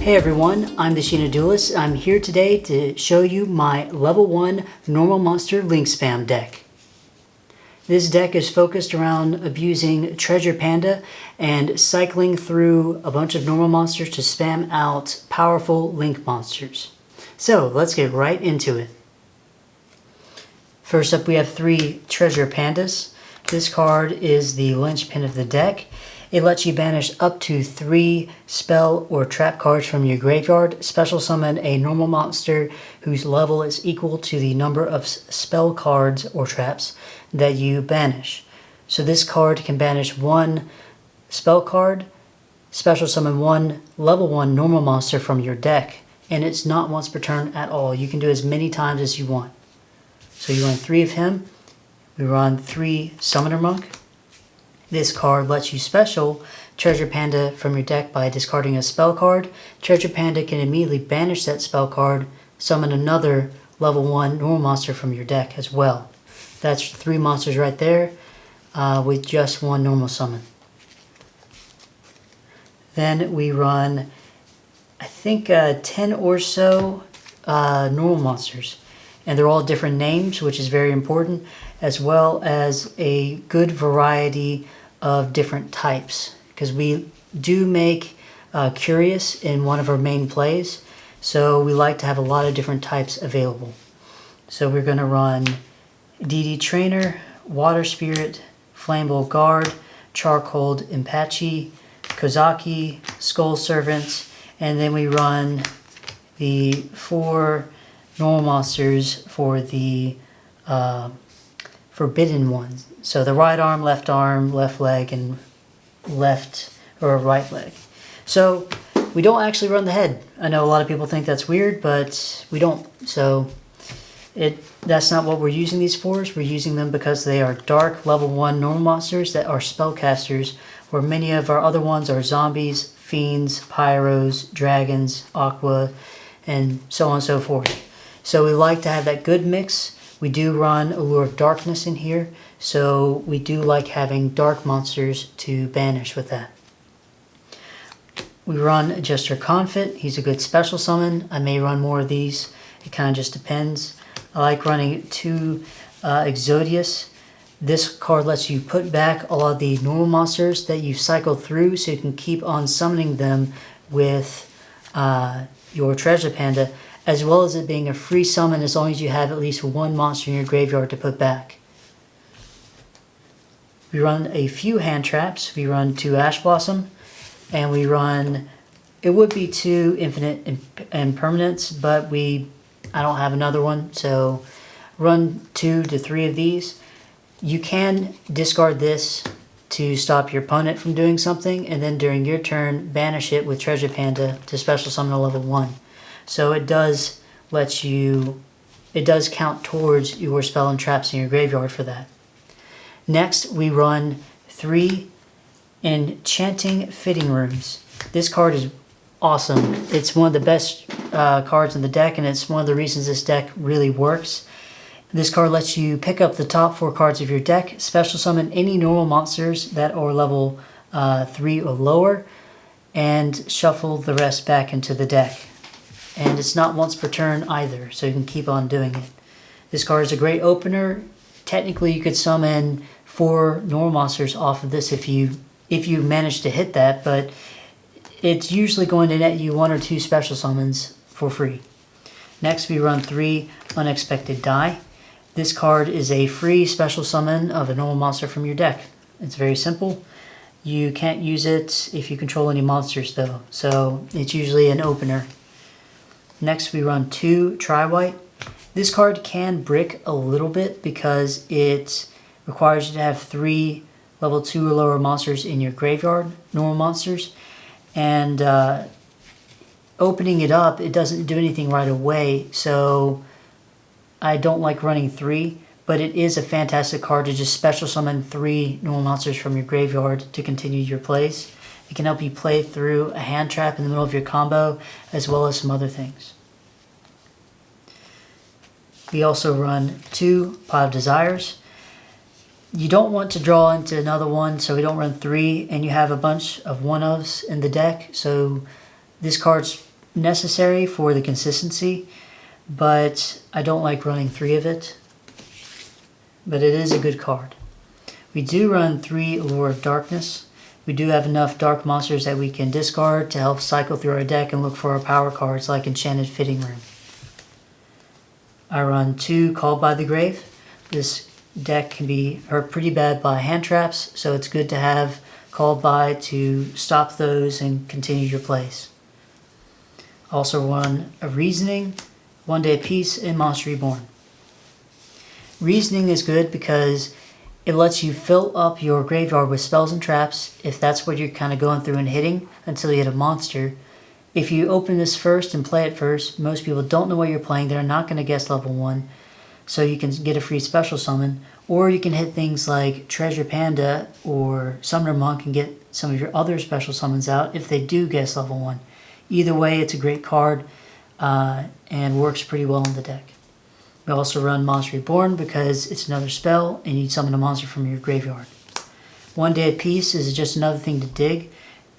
Hey everyone, I'm the Sheena Duelist. I'm here today to show you my level 1 normal monster link spam deck. This deck is focused around abusing Treasure Panda and cycling through a bunch of normal monsters to spam out powerful link monsters. So let's get right into it. First up we have 3 Treasure Pandas. This card is the linchpin of the deck. It lets you banish up to 3 spell or trap cards from your graveyard, special summon a normal monster whose level is equal to the number of spell cards or traps that you banish. So this card can banish 1 spell card, special summon 1 level 1 normal monster from your deck, and it's not once per turn at all. You can do as many times as you want. So you run 3 of him, we run 3 Summoner Monk. This card lets you special Treasure Panda from your deck by discarding a spell card. Treasure Panda can immediately banish that spell card, summon another level 1 normal monster from your deck as well. That's 3 monsters right there with just 1 normal summon. Then we run, I think, 10 or so normal monsters. And they're all different names, which is very important, as well as a good variety of different types, because we do make Curious in one of our main plays, so we like to have a lot of different types available. So we're going to run DD Trainer, Water Spirit, Flammable Guard, Charcoal Impachi, Kozaki, Skull Servants, and then we run the 4 normal monsters for the forbidden ones. So the right arm, left leg, and left or right leg. So we don't actually run the head. I know a lot of people think that's weird, but we don't. So that's not what we're using these for. We're using them because they are dark level 1 normal monsters that are spellcasters, where many of our other ones are zombies, fiends, pyros, dragons, aqua, and so on and so forth. So we like to have that good mix. We do run Allure of Darkness in here, so we do like having dark monsters to banish with that. We run Jester Confit. He's a good special summon. I may run more of these. It kind of just depends. I like running 2 Exodius. This card lets you put back a lot of the normal monsters that you've cycled through, so you can keep on summoning them with your Treasure Panda, as well as it being a free summon as long as you have at least 1 monster in your graveyard to put back. We run a few hand traps. We run 2 Ash Blossom, and we run, it would be 2 Infinite Impermanence, but I don't have another one, so run 2 to 3 of these. You can discard this to stop your opponent from doing something, and then during your turn, banish it with Treasure Panda to special summon a level 1. So it does count towards your spell and traps in your graveyard for that. Next, we run 3 Enchanting Fitting Rooms. This card is awesome. It's one of the best cards in the deck, and it's one of the reasons this deck really works. This card lets you pick up the top 4 cards of your deck, special summon any normal monsters that are level 3 or lower, and shuffle the rest back into the deck. And it's not once per turn either, so you can keep on doing it. This card is a great opener. Technically, you could summon 4 normal monsters off of this if you manage to hit that, but it's usually going to net you 1 or 2 special summons for free. Next, we run 3 Unexpected Die. This card is a free special summon of a normal monster from your deck. It's very simple. You can't use it if you control any monsters though, so it's usually an opener. Next, we run 2 Tri-White. This card can brick a little bit because it requires you to have 3 level 2 or lower monsters in your graveyard, normal monsters. And opening it up, it doesn't do anything right away, so I don't like running 3, but it is a fantastic card to just special summon 3 normal monsters from your graveyard to continue your plays. It can help you play through a hand trap in the middle of your combo, as well as some other things. We also run 2 Pot of Desires. You don't want to draw into another one, so we don't run 3, and you have a bunch of one-ofs in the deck, so this card's necessary for the consistency, but I don't like running 3 of it. But it is a good card. We do run 3 Lure of Darkness. We do have enough dark monsters that we can discard to help cycle through our deck and look for our power cards like Enchanted Fitting Room. I run 2 Called by the Grave. This deck can be hurt pretty bad by hand traps, so it's good to have Called by to stop those and continue your plays. Also run a Reasoning, 1 day apiece, and Monster Reborn. Reasoning is good because it lets you fill up your graveyard with spells and traps if that's what you're kind of going through and hitting until you hit a monster. If you open this first and play it first, most people don't know what you're playing. They're not going to guess level 1, so you can get a free special summon. Or you can hit things like Treasure Panda or Summoner Monk and get some of your other special summons out if they do guess level 1. Either way, it's a great card and works pretty well in the deck. We also run Monster Reborn because it's another spell and you summon a monster from your graveyard. 1 day apiece is just another thing to dig.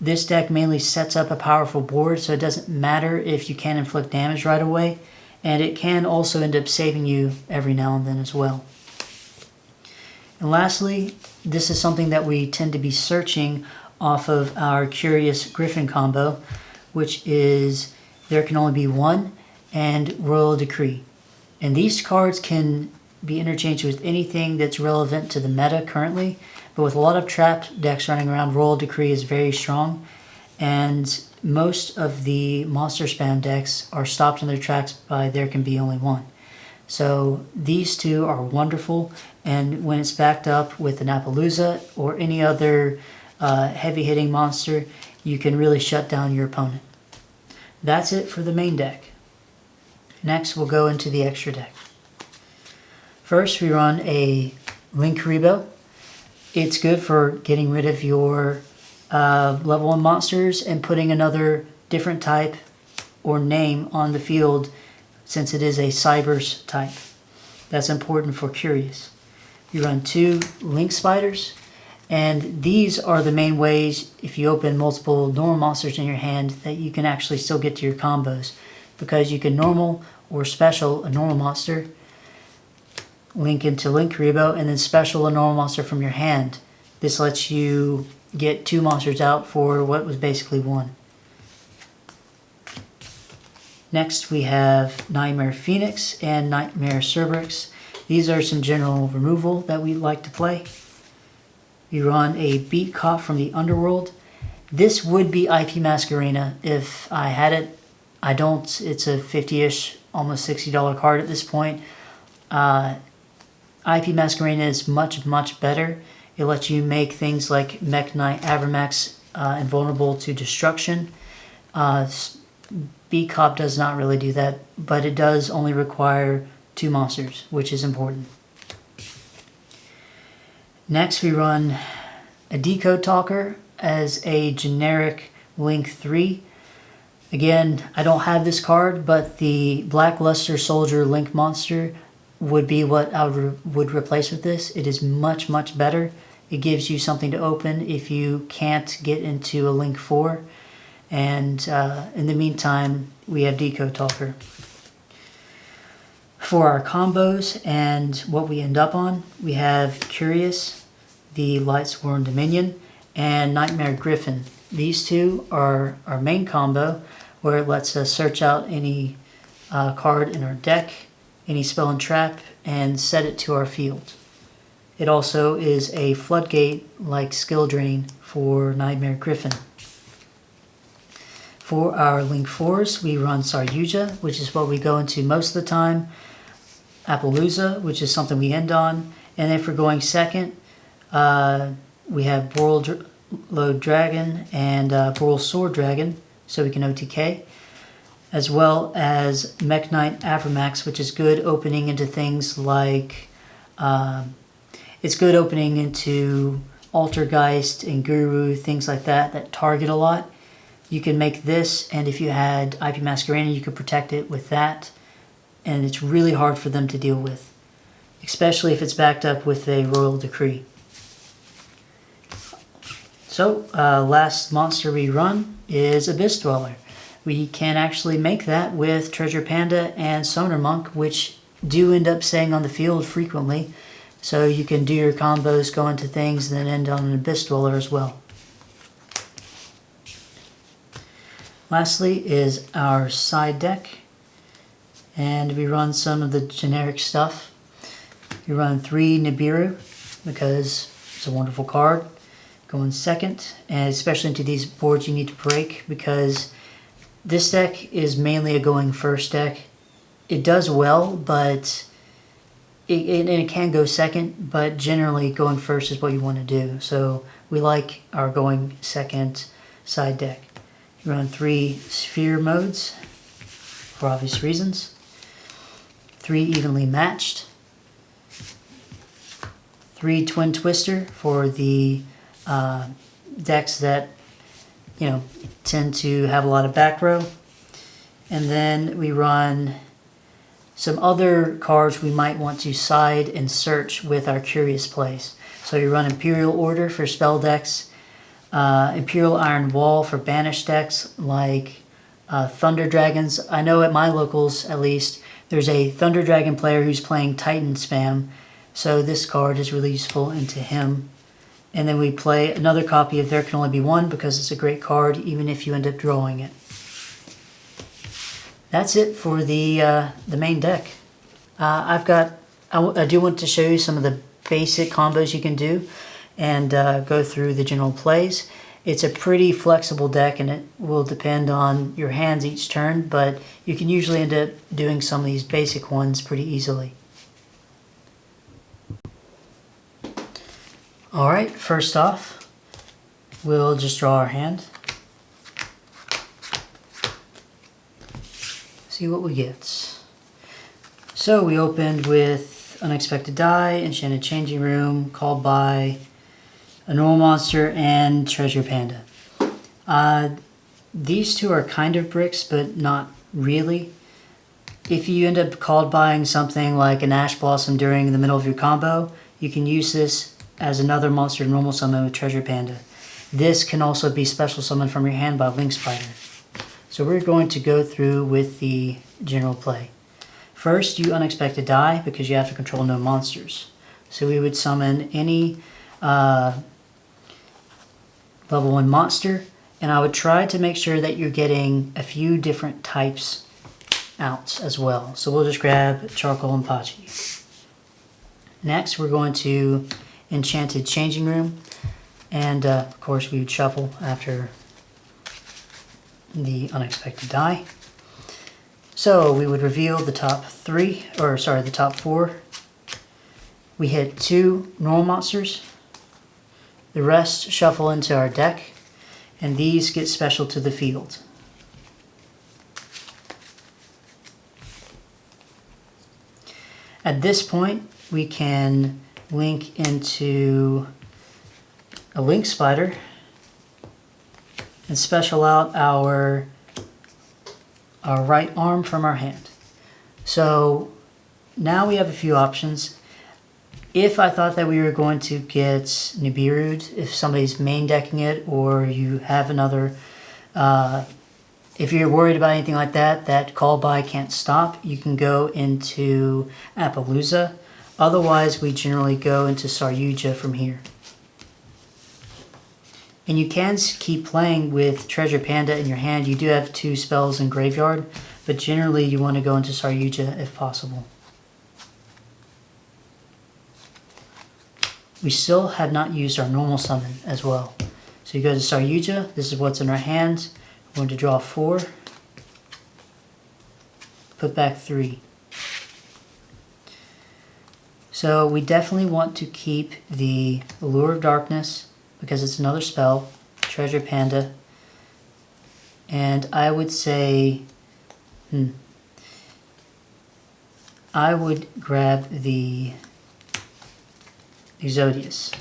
This deck mainly sets up a powerful board, so it doesn't matter if you can't inflict damage right away, and it can also end up saving you every now and then as well. And lastly, this is something that we tend to be searching off of our Curious Griffin combo, which is There Can Only Be One and Royal Decree. And these cards can be interchanged with anything that's relevant to the meta currently, but with a lot of trap decks running around, Royal Decree is very strong, and most of the monster spam decks are stopped in their tracks by There Can Be Only One. So these two are wonderful, and when it's backed up with an Appaloosa or any other heavy-hitting monster, you can really shut down your opponent. That's it for the main deck. Next, we'll go into the extra deck. First, we run a Linkuriboh. It's good for getting rid of your level 1 monsters and putting another different type or name on the field since it is a Cybers type. That's important for Curious. You run 2 Link Spiders, and these are the main ways, if you open multiple normal monsters in your hand, that you can actually still get to your combos. Because you can normal or special a normal monster, link into Linkuriboh, and then special a normal monster from your hand. This lets you get 2 monsters out for what was basically 1. Next we have Nightmare Phoenix and Nightmare Cerberus. These are some general removal that we like to play. We run a Beat Cop from the Underworld. This would be IP Masquerena if I had it. I don't. It's a 50-ish, almost $60 card at this point. IP Masquerena is much, much better. It lets you make things like Mech Knight Avramax invulnerable to destruction. Beat Cop does not really do that, but it does only require 2 monsters, which is important. Next, we run a Decode Talker as a generic Link 3. Again, I don't have this card, but the Black Luster Soldier Link monster would be what I would replace with this. It is much, much better. It gives you something to open if you can't get into a Link 4. And in the meantime, we have Decode Talker. For our combos and what we end up on, we have Curious, the Lightsworn Dominion, and Nightmare Griffin. These two are our main combo, where it lets us search out any card in our deck, any spell and trap, and set it to our field. It also is a floodgate like skill drain for Nightmare Griffin. For our Link 4s, we run Saryuja, which is what we go into most of the time, Appaloosa, which is something we end on, and if we're going second, we have Boral Load Dragon and Boral Sword Dragon, so we can OTK, as well as Mech Knight Avramax, which is good opening into things like, it's good opening into Altergeist and Guru, things like that target a lot. You can make this, and if you had IP Masquerena, you could protect it with that, and it's really hard for them to deal with, especially if it's backed up with a Royal Decree. So, last monster we run is Abyss Dweller. we can actually make that with Treasure Panda and Sonar Monk, which do end up staying on the field frequently. So you can do your combos, go into things, and then end on an Abyss Dweller as well. Lastly is our side deck. And we run some of the generic stuff. We run 3 Nibiru because it's a wonderful card. Going second, and especially into these boards you need to break because this deck is mainly a going first deck. It does well, but it can go second, but generally going first is what you want to do. So we like our going second side deck. You run 3 sphere modes for obvious reasons. 3 evenly matched. 3 twin twister for the decks that tend to have a lot of back row. And then we run some other cards we might want to side and search with our Curious Place. So you run Imperial Order for spell decks, Imperial Iron Wall for banished decks like Thunder Dragons. I know at my locals, at least, there's a Thunder Dragon player who's playing Titan Spam, so this card is really useful into him. And then we play another copy of There Can Only Be One because it's a great card even if you end up drawing it. That's it for the main deck. I do want to show you some of the basic combos you can do and go through the general plays. It's a pretty flexible deck and it will depend on your hands each turn, but you can usually end up doing some of these basic ones pretty easily. Alright, first off, we'll just draw our hand. See what we get. So we opened with Unexpected Die, Enchanted Changing Room, Called By, a Normal Monster, and Treasure Panda. These two are kind of bricks, but not really. If you end up called buying something like an Ash Blossom during the middle of your combo, you can use this as another monster normal summon with Treasure Panda. This can also be special summoned from your hand by Link Spider. So we're going to go through with the general play. First, you Unexpected Die because you have to control no monsters. So we would summon any level 1 monster, and I would try to make sure that you're getting a few different types out as well. So we'll just grab Charcoal and Pachi. Next, we're going to Enchanted Changing Room, and of course we would shuffle after the Unexpected Die. So we would reveal the top the top 4. We hit 2 normal monsters. The rest shuffle into our deck, and these get special to the field. At this point, we can link into a Link Spider and special out our right arm from our hand. So now we have a few options. If I thought that we were going to get Nibiru'd, if somebody's main decking it, or you have another, if you're worried about anything like that, that call by can't stop, you can go into Appaloosa. Otherwise, we generally go into Saryuja from here. And you can keep playing with Treasure Panda in your hand. You do have 2 spells in Graveyard, but generally you want to go into Saryuja if possible. We still have not used our normal summon as well. So you go to Saryuja, this is what's in our hands. We're going to draw 4, put back 3. So we definitely want to keep the Allure of Darkness because it's another spell, Treasure Panda. And I would say, I would grab the Exodius.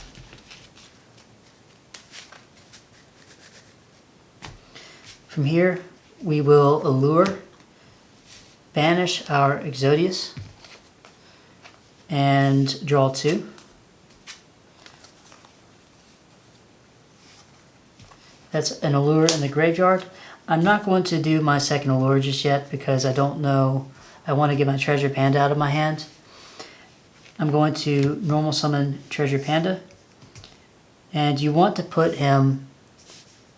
From here, we will Allure, banish our Exodius, and draw 2. That's an Allure in the graveyard. I'm not going to do my second allure just yet because I don't know. I want to get my Treasure Panda out of my hand. I'm going to normal summon Treasure Panda. And you want to put him,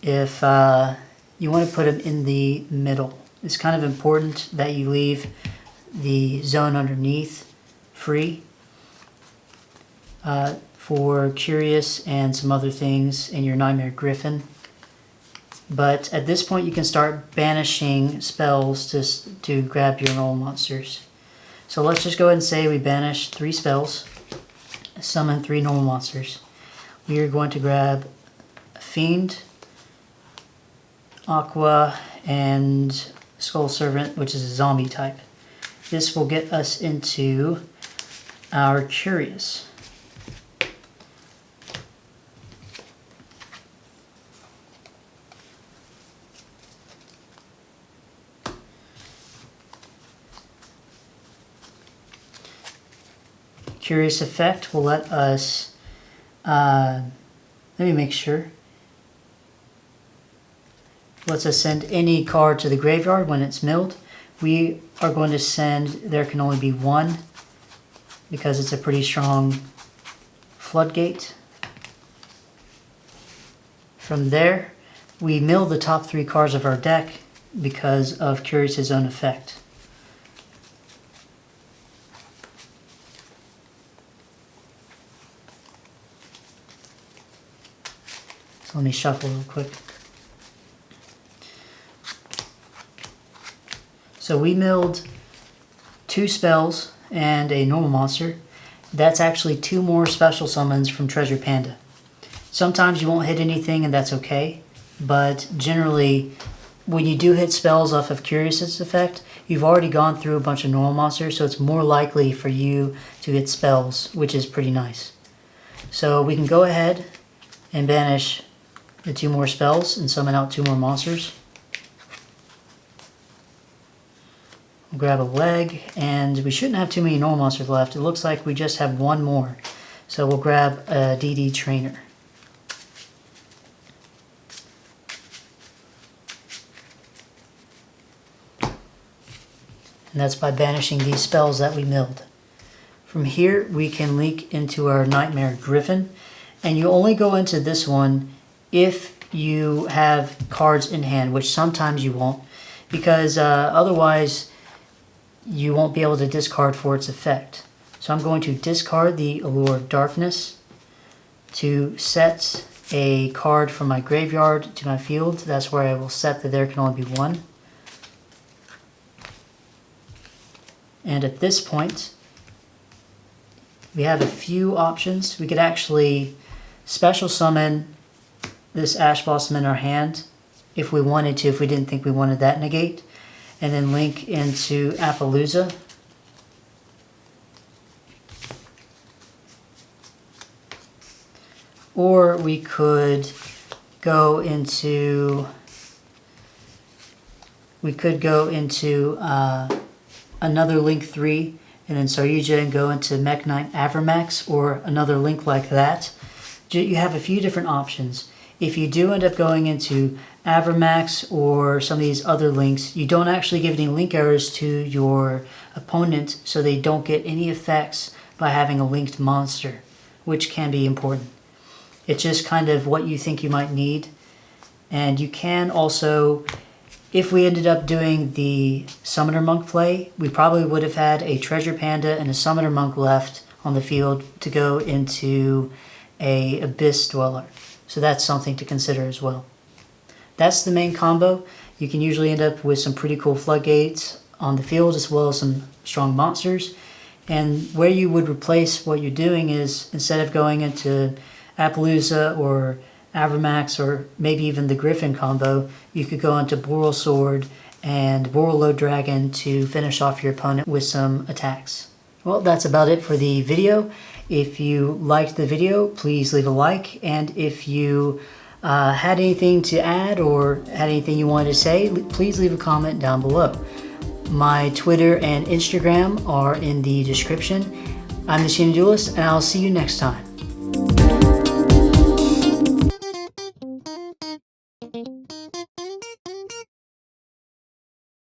if you want to put him in the middle. It's kind of important that you leave the zone underneath free for Curious and some other things in your Nightmare Griffin. But at this point you can start banishing spells to grab your normal monsters. So let's just go ahead and say we banish 3 spells, summon 3 normal monsters. We are going to grab Fiend, Aqua, and Skull Servant, which is a zombie type. This will get us into our Curious. Curious effect will let us, let me make sure, lets us send any card to the graveyard when it's milled. We are going to send, there can only be 1 because it's a pretty strong floodgate. From there, we mill the top 3 cards of our deck because of Curious's own effect. So let me shuffle real quick. So we milled 2 spells and a normal monster. That's actually 2 more special summons from Treasure Panda. Sometimes you won't hit anything and that's okay, but generally when you do hit spells off of Curious's effect, you've already gone through a bunch of normal monsters, so it's more likely for you to hit spells, which is pretty nice. So we can go ahead and banish the 2 more spells and summon out 2 more monsters. We'll grab a leg, and we shouldn't have too many normal monsters left. It looks like we just have 1 more. So we'll grab a DD Trainer. And that's by banishing these spells that we milled. From here, we can link into our Nightmare Griffin, and you only go into this one if you have cards in hand, which sometimes you won't, because otherwise you won't be able to discard for its effect. So I'm going to discard the Allure of Darkness to set a card from my graveyard to my field. That's where I will set that there can only be 1. And at this point, we have a few options. We could actually special summon this Ash Blossom in our hand if we wanted to, if we didn't think we wanted that negate, and then link into Appaloosa. Or we could go into another Link 3, and then Saryuja and go into Mech Knight Avermax, or another link like that. You have a few different options. If you do end up going into Avermax or some of these other links, you don't actually give any link errors to your opponent, so they don't get any effects by having a linked monster, which can be important. It's just kind of what you think you might need. And you can also, if we ended up doing the Summoner Monk play, we probably would have had a Treasure Panda and a Summoner Monk left on the field to go into a Abyss Dweller. So that's something to consider as well. That's the main combo. You can usually end up with some pretty cool floodgates on the field as well as some strong monsters. And where you would replace what you're doing is, instead of going into Appaloosa or Avermax or maybe even the Griffin combo, you could go into Boral Sword and Boral Low Dragon to finish off your opponent with some attacks. Well, that's about it for the video. If you liked the video, please leave a like, and if you had anything to add or had anything you wanted to say, please leave a comment down below. My Twitter and Instagram are in the description. I'm the Senior Duelist, and I'll see you next time.